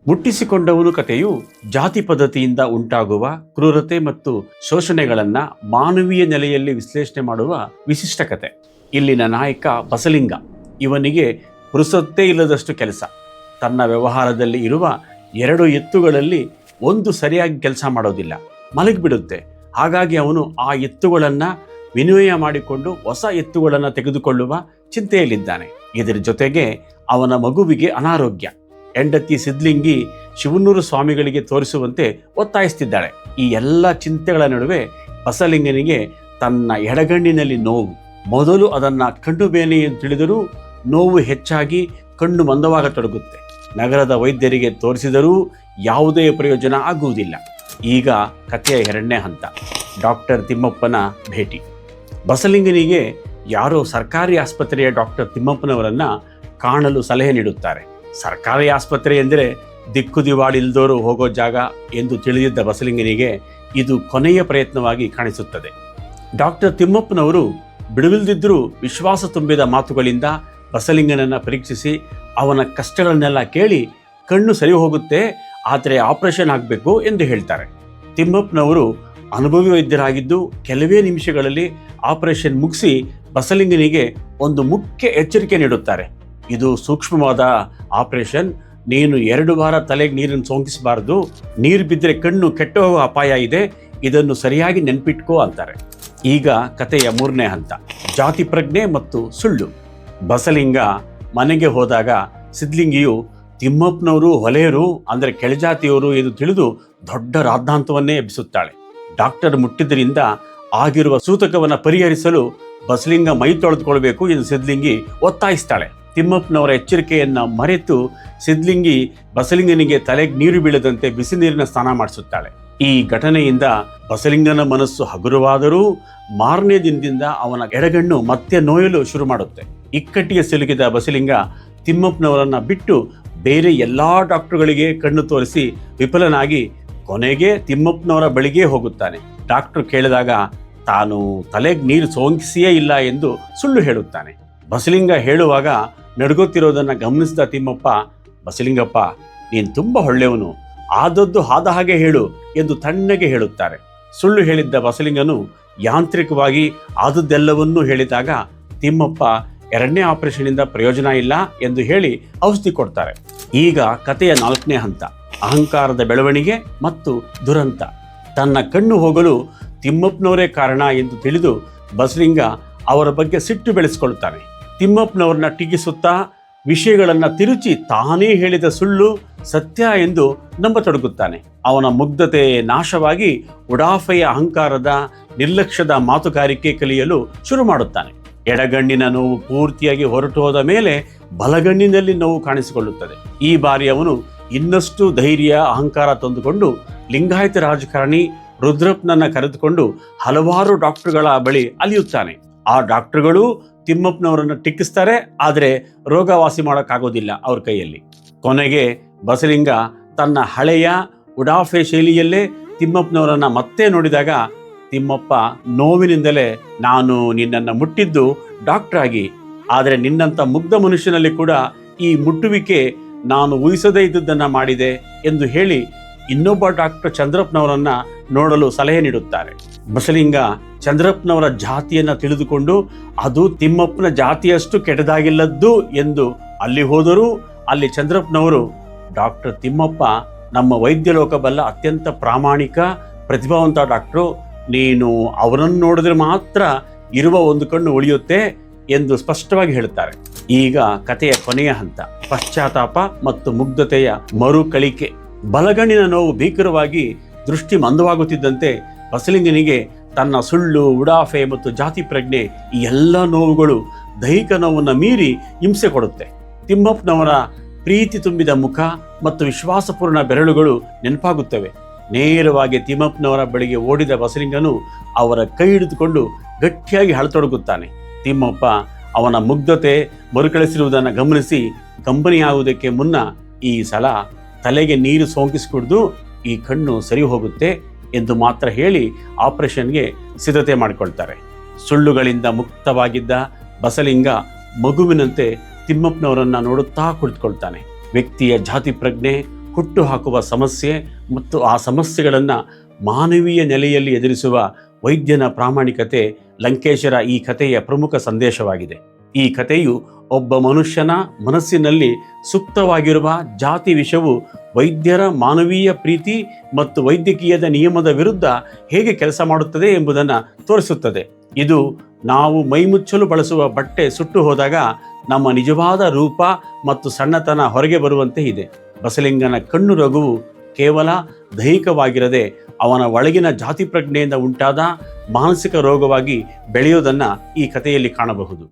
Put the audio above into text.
ಮುಟ್ಟಿಸಿಕೊಂಡವನು ಕಥೆಯು ಜಾತಿ ಪದ್ಧತಿಯಿಂದ ಉಂಟಾಗುವ ಕ್ರೂರತೆ ಮತ್ತು ಶೋಷಣೆಗಳನ್ನು ಮಾನವೀಯ ನೆಲೆಯಲ್ಲಿ ವಿಶ್ಲೇಷಣೆ ಮಾಡುವ ವಿಶಿಷ್ಟ ಕತೆ. ಇಲ್ಲಿನ ನಾಯಕ ಬಸಲಿಂಗ. ಇವನಿಗೆ ಪುರುಸೊತ್ತೇ ಇಲ್ಲದಷ್ಟು ಕೆಲಸ. ತನ್ನ ವ್ಯವಹಾರದಲ್ಲಿ ಇರುವ 2 ಎತ್ತುಗಳಲ್ಲಿ ಒಂದು ಸರಿಯಾಗಿ ಕೆಲಸ ಮಾಡೋದಿಲ್ಲ, ಮಲಗಿಬಿಡುತ್ತೆ. ಹಾಗಾಗಿ ಅವನು ಆ ಎತ್ತುಗಳನ್ನು ವಿನಿಮಯ ಮಾಡಿಕೊಂಡು ಹೊಸ ಎತ್ತುಗಳನ್ನು ತೆಗೆದುಕೊಳ್ಳುವ ಚಿಂತೆಯಲ್ಲಿದ್ದಾನೆ. ಇದರ ಜೊತೆಗೆ ಅವನ ಮಗುವಿಗೆ ಅನಾರೋಗ್ಯ. ಹೆಂಡತಿ ಸಿದ್ಲಿಂಗಿ ಶಿವನೂರು ಸ್ವಾಮಿಗಳಿಗೆ ತೋರಿಸುವಂತೆ ಒತ್ತಾಯಿಸ್ತಿದ್ದಾಳೆ. ಈ ಎಲ್ಲ ಚಿಂತೆಗಳ ನಡುವೆ ಬಸಲಿಂಗನಿಗೆ ತನ್ನ ಎಡಗಣ್ಣಿನಲ್ಲಿ ನೋವು. ಮೊದಲು ಅದನ್ನು ಕಣ್ಣು ಬೇನೆ ಎಂದು ತಿಳಿದರೂ ನೋವು ಹೆಚ್ಚಾಗಿ ಕಣ್ಣು ಮಂದವಾಗತೊಡಗುತ್ತೆ. ನಗರದ ವೈದ್ಯರಿಗೆ ತೋರಿಸಿದರೂ ಯಾವುದೇ ಪ್ರಯೋಜನ ಆಗುವುದಿಲ್ಲ. ಈಗ ಕಥೆಯ 2ನೇ ಹಂತ, ಡಾಕ್ಟರ್ ತಿಮ್ಮಪ್ಪನ ಭೇಟಿ. ಬಸಲಿಂಗನಿಗೆ ಯಾರೋ ಸರ್ಕಾರಿ ಆಸ್ಪತ್ರೆಯ ಡಾಕ್ಟರ್ ತಿಮ್ಮಪ್ಪನವರನ್ನು ಕಾಣಲು ಸಲಹೆ ನೀಡುತ್ತಾರೆ. ಸರ್ಕಾರಿ ಆಸ್ಪತ್ರೆ ಎಂದರೆ ದಿಕ್ಕು ದಿವಾಳಿಲ್ದೋರು ಹೋಗೋ ಜಾಗ ಎಂದು ತಿಳಿದಿದ್ದ ಬಸಲಿಂಗನಿಗೆ ಇದು ಕೊನೆಯ ಪ್ರಯತ್ನವಾಗಿ ಕಾಣಿಸುತ್ತದೆ. ಡಾಕ್ಟರ್ ತಿಮ್ಮಪ್ಪನವರು ಬಿಡುವಿಲ್ದಿದ್ದರೂ ವಿಶ್ವಾಸ ತುಂಬಿದ ಮಾತುಗಳಿಂದ ಬಸಲಿಂಗನನ್ನು ಪರೀಕ್ಷಿಸಿ ಅವನ ಕಷ್ಟಗಳನ್ನೆಲ್ಲ ಕೇಳಿ ಕಣ್ಣು ಸರಿ ಹೋಗುತ್ತೆ, ಆದರೆ ಆಪರೇಷನ್ ಆಗಬೇಕು ಎಂದು ಹೇಳ್ತಾರೆ. ತಿಮ್ಮಪ್ಪನವರು ಅನುಭವಿ ವೈದ್ಯರಾಗಿದ್ದು ಕೆಲವೇ ನಿಮಿಷಗಳಲ್ಲಿ ಆಪರೇಷನ್ ಮುಗಿಸಿ ಬಸಲಿಂಗನಿಗೆ ಒಂದು ಮುಖ್ಯ ಎಚ್ಚರಿಕೆ ನೀಡುತ್ತಾರೆ. ಇದು ಸೂಕ್ಷ್ಮವಾದ ಆಪರೇಷನ್, ನೀನು 2 ವಾರ ತಲೆಗೆ ನೀರನ್ನು ಸೋಂಕಿಸಬಾರದು, ನೀರು ಬಿದ್ದರೆ ಕಣ್ಣು ಕೆಟ್ಟು ಹೋಗೋ ಅಪಾಯ ಇದೆ, ಇದನ್ನು ಸರಿಯಾಗಿ ನೆನ್ಪಿಟ್ಕೋ ಅಂತಾರೆ. ಈಗ ಕಥೆಯ 3ನೇ ಹಂತ, ಜಾತಿ ಪ್ರಜ್ಞೆ ಮತ್ತು ಸುಳ್ಳು. ಬಸಲಿಂಗ ಮನೆಗೆ ಹೋದಾಗ ಸಿದ್ಲಿಂಗಿಯು ತಿಮ್ಮಪ್ಪನವರು ಹೊಲೆಯರು ಅಂದರೆ ಕೆಳಜಾತಿಯವರು ಎಂದು ತಿಳಿದು ದೊಡ್ಡ ರಾದ್ಧಾಂತವನ್ನೇ ಎಬ್ಬಿಸುತ್ತಾಳೆ. ಡಾಕ್ಟರ್ ಮುಟ್ಟಿದ್ದರಿಂದ ಆಗಿರುವ ಸೂತಕವನ್ನು ಪರಿಹರಿಸಲು ಬಸಲಿಂಗ ಮೈ ತೊಳೆದುಕೊಳ್ಬೇಕು ಎಂದು ಸಿದ್ಲಿಂಗಿ ಒತ್ತಾಯಿಸ್ತಾಳೆ. ತಿಮ್ಮಪ್ಪನವರ ಎಚ್ಚರಿಕೆಯನ್ನು ಮರೆತು ಸಿದ್ಲಿಂಗಿ ಬಸಲಿಂಗನಿಗೆ ತಲೆಗೆ ನೀರು ಬೀಳದಂತೆ ಬಿಸಿ ನೀರಿನ ಸ್ನಾನ ಮಾಡಿಸುತ್ತಾಳೆ. ಈ ಘಟನೆಯಿಂದ ಬಸಲಿಂಗನ ಮನಸ್ಸು ಹಗುರವಾದರೂ ಮಾರನೇ ದಿನದಿಂದ ಅವನ ಎಡಗಣ್ಣು ಮತ್ತೆ ನೋಯಲು ಶುರು ಮಾಡುತ್ತೆ. ಇಕ್ಕಟ್ಟಿಗೆ ಸಿಲುಕಿದ ಬಸಲಿಂಗ ತಿಮ್ಮಪ್ಪನವರನ್ನು ಬಿಟ್ಟು ಬೇರೆ ಎಲ್ಲ ಡಾಕ್ಟರ್ಗಳಿಗೆ ಕಣ್ಣು ತೋರಿಸಿ ವಿಫಲನಾಗಿ ಕೊನೆಗೆ ತಿಮ್ಮಪ್ಪನವರ ಬಳಿಗೆ ಹೋಗುತ್ತಾನೆ. ಡಾಕ್ಟರ್ ಕೇಳಿದಾಗ ತಾನು ತಲೆಗೆ ನೀರು ಸೋಂಕಿಸಿಯೇ ಇಲ್ಲ ಎಂದು ಸುಳ್ಳು ಹೇಳುತ್ತಾನೆ. ಬಸಲಿಂಗ ಹೇಳುವಾಗ ನಡುಗುತ್ತಿರೋದನ್ನು ಗಮನಿಸಿದ ತಿಮ್ಮಪ್ಪ, ಬಸಲಿಂಗಪ್ಪ ನೀನು ತುಂಬ ಒಳ್ಳೆಯವನು, ಆದದ್ದು ಆದ ಹಾಗೆ ಹೇಳು ಎಂದು ತಣ್ಣಗೆ ಹೇಳುತ್ತಾರೆ. ಸುಳ್ಳು ಹೇಳಿದ್ದ ಬಸಲಿಂಗನು ಯಾಂತ್ರಿಕವಾಗಿ ಆದದ್ದೆಲ್ಲವನ್ನೂ ಹೇಳಿದಾಗ ತಿಮ್ಮಪ್ಪ 2ನೇ ಆಪರೇಷನ್ನಿಂದ ಪ್ರಯೋಜನ ಇಲ್ಲ ಎಂದು ಹೇಳಿ ಔಷಧಿ ಕೊಡ್ತಾರೆ. ಈಗ ಕಥೆಯ 4ನೇ ಹಂತ, ಅಹಂಕಾರದ ಬೆಳವಣಿಗೆ ಮತ್ತು ದುರಂತ. ತನ್ನ ಕಣ್ಣು ಹೋಗಲು ತಿಮ್ಮಪ್ಪನವರೇ ಕಾರಣ ಎಂದು ತಿಳಿದು ಬಸಲಿಂಗ ಅವರ ಬಗ್ಗೆ ಸಿಟ್ಟು ಬೆಳೆಸಿಕೊಳ್ಳುತ್ತಾನೆ. ತಿಮ್ಮಪ್ಪನವ್ರನ್ನ ಟೀಕಿಸುತ್ತಾ ವಿಷಯಗಳನ್ನು ತಿರುಚಿ ತಾನೇ ಹೇಳಿದ ಸುಳ್ಳು ಸತ್ಯ ಎಂದು ನಂಬತೊಡಗುತ್ತಾನೆ. ಅವನ ಮುಗ್ಧತೆ ನಾಶವಾಗಿ ಉಡಾಫೆಯ ಅಹಂಕಾರದ ನಿರ್ಲಕ್ಷ್ಯದ ಮಾತುಗಾರಿಕೆ ಕಲಿಯಲು ಶುರು ಮಾಡುತ್ತಾನೆ. ಎಡಗಣ್ಣಿನ ನೋವು ಪೂರ್ತಿಯಾಗಿ ಹೊರಟು ಹೋದ ಮೇಲೆ ಬಲಗಣ್ಣಿನಲ್ಲಿ ನೋವು ಕಾಣಿಸಿಕೊಳ್ಳುತ್ತದೆ. ಈ ಬಾರಿ ಅವನು ಇನ್ನಷ್ಟು ಧೈರ್ಯ ಅಹಂಕಾರ ತಂದುಕೊಂಡು ಲಿಂಗಾಯತ ರಾಜಕಾರಣಿ ರುದ್ರಪ್ಪನನ್ನು ಕರೆದುಕೊಂಡು ಹಲವಾರು ಡಾಕ್ಟರ್ಗಳ ಬಳಿ ಅಲಿಯುತ್ತಾನೆ. ಆ ಡಾಕ್ಟರ್ಗಳು ತಿಮ್ಮಪ್ಪನವರನ್ನು ಟೀಕಿಸ್ತಾರೆ, ಆದರೆ ರೋಗ ವಾಸಿ ಮಾಡೋಕ್ಕಾಗೋದಿಲ್ಲ ಅವ್ರ ಕೈಯಲ್ಲಿ. ಕೊನೆಗೆ ಬಸಲಿಂಗ ತನ್ನ ಹಳೆಯ ಉಡಾಫೆ ಶೈಲಿಯಲ್ಲೇ ತಿಮ್ಮಪ್ಪನವರನ್ನು ಮತ್ತೆ ನೋಡಿದಾಗ ತಿಮ್ಮಪ್ಪ ನೋವಿನಿಂದಲೇ, ನಾನು ನಿನ್ನನ್ನು ಮುಟ್ಟಿದ್ದು ಡಾಕ್ಟರ್ ಆಗಿ, ಆದರೆ ನಿನ್ನಂಥ ಮುಗ್ಧ ಮನುಷ್ಯನಲ್ಲಿ ಕೂಡ ಈ ಮುಟ್ಟುವಿಕೆ ನಾನು ಊಹಿಸದೇ ಇದ್ದುದನ್ನು ಮಾಡಿದೆ ಎಂದು ಹೇಳಿ ಇನ್ನೊಬ್ಬ ಡಾಕ್ಟರ್ ಚಂದ್ರಪ್ಪನವರನ್ನು ನೋಡಲು ಸಲಹೆ ನೀಡುತ್ತಾರೆ. ಬಸಲಿಂಗ ಚಂದ್ರಪ್ಪನವರ ಜಾತಿಯನ್ನು ತಿಳಿದುಕೊಂಡು ಅದು ತಿಮ್ಮಪ್ಪನ ಜಾತಿಯಷ್ಟು ಕೆಟ್ಟದಾಗಿಲ್ಲದ್ದು ಎಂದು ಅಲ್ಲಿ ಹೋದರೂ ಅಲ್ಲಿ ಚಂದ್ರಪ್ಪನವರು, ಡಾಕ್ಟರ್ ತಿಮ್ಮಪ್ಪ ನಮ್ಮ ವೈದ್ಯ ಲೋಕ ಬಲ್ಲ ಅತ್ಯಂತ ಪ್ರಾಮಾಣಿಕ ಪ್ರತಿಭಾವಂತ ಡಾಕ್ಟ್ರು, ನೀನು ಅವರನ್ನು ನೋಡಿದ್ರೆ ಮಾತ್ರ ಇರುವ ಒಂದು ಕಣ್ಣು ಉಳಿಯುತ್ತೆ ಎಂದು ಸ್ಪಷ್ಟವಾಗಿ ಹೇಳುತ್ತಾರೆ. ಈಗ ಕಥೆಯ ಕೊನೆಯ ಹಂತ, ಪಶ್ಚಾತ್ತಾಪ ಮತ್ತು ಮುಗ್ಧತೆಯ ಮರುಕಳಿಕೆ. ಬಲಗಣ್ಣಿನ ನೋವು ಭೀಕರವಾಗಿ ದೃಷ್ಟಿ ಮಂದವಾಗುತ್ತಿದ್ದಂತೆ ಬಸಲಿಂಗನಿಗೆ ತನ್ನ ಸುಳ್ಳು, ಉಡಾಫೆ ಮತ್ತು ಜಾತಿ ಪ್ರಜ್ಞೆ ಈ ಎಲ್ಲ ನೋವುಗಳು ದೈಹಿಕ ನೋವನ್ನು ಮೀರಿ ಹಿಂಸೆ ಕೊಡುತ್ತೆ. ತಿಮ್ಮಪ್ಪನವರ ಪ್ರೀತಿ ತುಂಬಿದ ಮುಖ ಮತ್ತು ವಿಶ್ವಾಸಪೂರ್ಣ ಬೆರಳುಗಳು ನೆನಪಾಗುತ್ತವೆ. ನೇರವಾಗಿ ತಿಮ್ಮಪ್ಪನವರ ಬಳಿಗೆ ಓಡಿದ ಬಸಲಿಂಗನು ಅವರ ಕೈ ಹಿಡಿದುಕೊಂಡು ಗಟ್ಟಿಯಾಗಿ ಅಳತೊಡಗುತ್ತಾನೆ. ತಿಮ್ಮಪ್ಪ ಅವನ ಮುಗ್ಧತೆ ಮರುಕಳಿಸಿರುವುದನ್ನು ಗಮನಿಸಿ ಕಂಬನಿಯಾಗುವುದಕ್ಕೆ ಮುನ್ನ, ಈ ಸಲ ತಲೆಗೆ ನೀರು ಸೋಂಕಿಸಿಕೊಡ್ದು ಈ ಕಣ್ಣು ಸರಿ ಹೋಗುತ್ತೆ ಎಂದು ಮಾತ್ರ ಹೇಳಿ ಆಪರೇಷನ್ಗೆ ಸಿದ್ಧತೆ ಮಾಡಿಕೊಳ್ತಾರೆ. ಸುಳ್ಳುಗಳಿಂದ ಮುಕ್ತವಾಗಿದ್ದ ಬಸಲಿಂಗ ಮಗುವಿನಂತೆ ತಿಮ್ಮಪ್ಪನವರನ್ನು ನೋಡುತ್ತಾ ಕುಳಿತುಕೊಳ್ತಾನೆ. ವ್ಯಕ್ತಿಯ ಜಾತಿ ಪ್ರಜ್ಞೆ ಹುಟ್ಟು ಹಾಕುವ ಸಮಸ್ಯೆ ಮತ್ತು ಆ ಸಮಸ್ಯೆಗಳನ್ನು ಮಾನವೀಯ ನೆಲೆಯಲ್ಲಿ ಎದುರಿಸುವ ವೈದ್ಯನ ಪ್ರಾಮಾಣಿಕತೆ ಲಂಕೇಶರ ಈ ಕಥೆಯ ಪ್ರಮುಖ ಸಂದೇಶವಾಗಿದೆ. ಈ ಕಥೆಯು ಒಬ್ಬ ಮನುಷ್ಯನ ಮನಸ್ಸಿನಲ್ಲಿ ಸುಪ್ತವಾಗಿರುವ ಜಾತಿ ವಿಷವು ವೈದ್ಯರ ಮಾನವೀಯ ಪ್ರೀತಿ ಮತ್ತು ವೈದ್ಯಕೀಯದ ನಿಯಮದ ವಿರುದ್ಧ ಹೇಗೆ ಕೆಲಸ ಮಾಡುತ್ತದೆ ಎಂಬುದನ್ನು ತೋರಿಸುತ್ತದೆ. ಇದು ನಾವು ಮೈಮುಚ್ಚಲು ಬಳಸುವ ಬಟ್ಟೆ ಸುಟ್ಟು ಹೋದಾಗ ನಮ್ಮ ನಿಜವಾದ ರೂಪ ಮತ್ತು ಸಣ್ಣತನ ಹೊರಗೆ ಬರುವಂತೆ ಇದೆ. ಬಸಲಿಂಗನ ಕಣ್ಣು ರೋಗವು ಕೇವಲ ದೈಹಿಕವಾಗಿರದೆ ಅವನ ಒಳಗಿನ ಜಾತಿ ಪ್ರಜ್ಞೆಯಿಂದ ಉಂಟಾದ ಮಾನಸಿಕ ರೋಗವಾಗಿ ಬೆಳೆಯುವುದನ್ನು ಈ ಕಥೆಯಲ್ಲಿ ಕಾಣಬಹುದು.